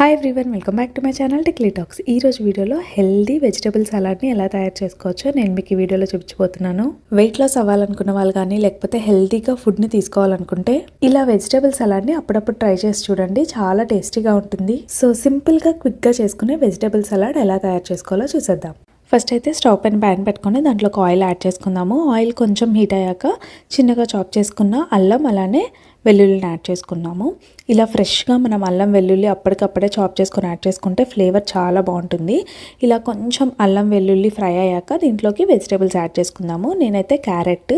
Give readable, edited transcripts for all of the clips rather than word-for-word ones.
Hi everyone, welcome back to my channel Techly Talks. ఈ రోజు వీడియోలో హెల్దీ వెజిటబుల్ సలాడ్ని ఎలా తయారు చేసుకోవచ్చో నేను మీకు ఈ వీడియోలో చూపించబోతున్నాను. వెయిట్ లాస్ అవ్వాలనుకున్న వాళ్ళు కానీ లేకపోతే హెల్దీగా ఫుడ్ని తీసుకోవాలనుకుంటే ఇలా వెజిటబుల్ సలాడ్ని అప్పుడప్పుడు ట్రై చేసి చూడండి, చాలా టేస్టీగా ఉంటుంది. సో సింపుల్గా క్విక్గా చేసుకునే వెజిటబుల్ సలాడ్ ఎలా తయారు చేసుకోవాలో చూసేద్దాం. ఫస్ట్ అయితే స్టవ్ పైన ప్యాన్ పెట్టుకొని దాంట్లోకి ఆయిల్ యాడ్ చేసుకుందాము. ఆయిల్ కొంచెం హీట్ అయ్యాక చిన్నగా చాప్ చేసుకున్న అల్లం అలానే వెల్లుల్లిని యాడ్ చేసుకున్నాము. ఇలా ఫ్రెష్గా మనం అల్లం వెల్లుల్లి అప్పటికప్పుడే చాప్ చేసుకొని యాడ్ చేసుకుంటే ఫ్లేవర్ చాలా బాగుంటుంది. ఇలా కొంచెం అల్లం వెల్లుల్లి ఫ్రై అయ్యాక దీంట్లోకి వెజిటేబుల్స్ యాడ్ చేసుకుందాము. నేనైతే carrot,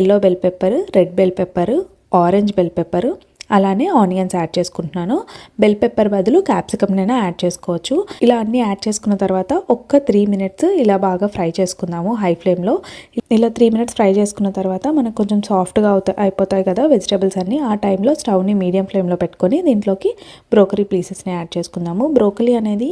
yellow bell pepper, red bell pepper, orange bell pepper అలానే ఆనియన్స్ యాడ్ చేసుకుంటున్నాను. బెల్ పెప్పర్ బదులు క్యాప్సికమ్నైనా యాడ్ చేసుకోవచ్చు. ఇలా అన్నీ యాడ్ చేసుకున్న తర్వాత ఒక్క 3 minutes ఇలా బాగా ఫ్రై చేసుకుందాము హై ఫ్లేమ్లో. ఇలా 3 minutes ఫ్రై చేసుకున్న తర్వాత మనకు కొంచెం సాఫ్ట్గా అయిపోతాయి కదా వెజిటేబుల్స్ అన్నీ. ఆ టైంలో స్టవ్ని మీడియం ఫ్లేమ్లో పెట్టుకొని దీంట్లోకి బ్రోకలీ పీసెస్ని యాడ్ చేసుకుందాము. బ్రోకలీ అనేది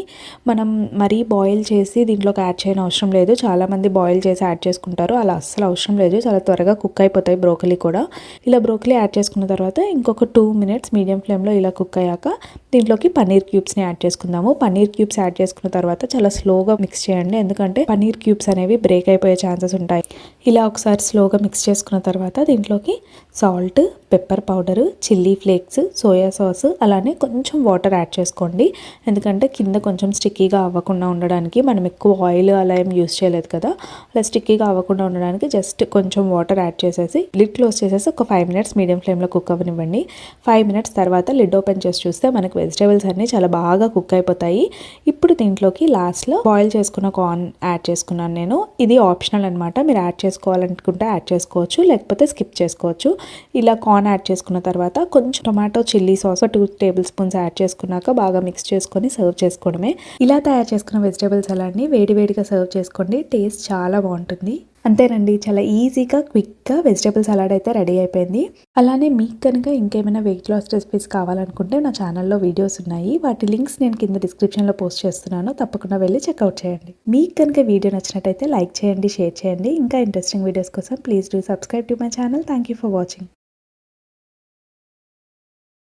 మనం మరీ బాయిల్ చేసి దీంట్లోకి యాడ్ చేయని అవసరం లేదు. చాలామంది బాయిల్ చేసి యాడ్ చేసుకుంటారు, అలా అస్సలు అవసరం లేదు. చాలా త్వరగా కుక్ అయిపోతాయి బ్రోకలీ కూడా. ఇలా బ్రోకలీ యాడ్ చేసుకున్న తర్వాత ఇంకొక 2 minutes మీడియం ఫ్లేమ్లో ఇలా కుక్ అయ్యాక దీంట్లోకి పన్నీర్ క్యూబ్స్ని యాడ్ చేసుకుందాము. పన్నీర్ క్యూబ్స్ యాడ్ చేసుకున్న తర్వాత చాలా స్లోగా మిక్స్ చేయండి, ఎందుకంటే పన్నీర్ క్యూబ్స్ అనేవి బ్రేక్ అయిపోయే ఛాన్సెస్ ఉంటాయి. ఇలా ఒకసారి స్లోగా మిక్స్ చేసుకున్న తర్వాత దీంట్లోకి salt, pepper powder, chilli flakes, soya sauce అలానే కొంచెం వాటర్ యాడ్ చేసుకోండి. ఎందుకంటే కింద కొంచెం స్టిక్కీగా అవ్వకుండా ఉండడానికి, మనం ఎక్కువ ఆయిల్ అలా ఏం యూస్ చేయలేదు కదా, అలా స్టిక్కీగా అవ్వకుండా ఉండడానికి జస్ట్ కొంచెం వాటర్ యాడ్ చేసేసి లిడ్ క్లోజ్ చేసేసి ఒక 5 minutes మీడియం ఫ్లేమ్లో కుక్ అవ్వనివ్వండి. 5 minutes తర్వాత లిడ్ ఓపెన్ చేసి చూస్తే మనకు వెజిటేబుల్స్ అన్నీ చాలా బాగా కుక్ అయిపోతాయి. ఇప్పుడు దీంట్లోకి లాస్ట్లో బాయిల్ చేసుకున్న కార్న్ యాడ్ చేసుకున్నాను నేను. ఇది ఆప్షనల్ అనమాట, మీరు యాడ్ చేసుకోవాలనుకుంటే యాడ్ చేసుకోవచ్చు, లేకపోతే స్కిప్ చేసుకోవచ్చు. ఇలా కార్న్ యాడ్ చేసుకున్న తర్వాత కొంచెం tomato chilli sauce 2 tablespoons add చేసుకున్నాక బాగా మిక్స్ చేసుకొని సర్వ్ చేసుకోవడమే. ఇలా తయారు చేసుకున్న వెజిటేబుల్ సలాడ్ని వేడివేడిగా సర్వ్ చేసుకోండి, టేస్ట్ చాలా బాగుంటుంది. అంతేనండి, చాలా ఈజీగా క్విక్గా వెజిటేబుల్ సలాడ్ అయితే రెడీ అయిపోయింది. అలానే మీకు కనుక ఇంకేమైనా వెయిట్ లాస్ రెసిపీస్ కావాలనుకుంటే నా ఛానల్లో వీడియోస్ ఉన్నాయి, వాటి లింక్స్ నేను కింద డిస్క్రిప్షన్లో పోస్ట్ చేస్తున్నాను, తప్పకుండా వెళ్ళి చెక్అవుట్ చేయండి. మీకు కనుక వీడియో నచ్చినట్టయితే లైక్ చేయండి, షేర్ చేయండి. ఇంకా ఇంట్రెస్టింగ్ వీడియోస్ కోసం please do subscribe to my channel. Thank you for watching.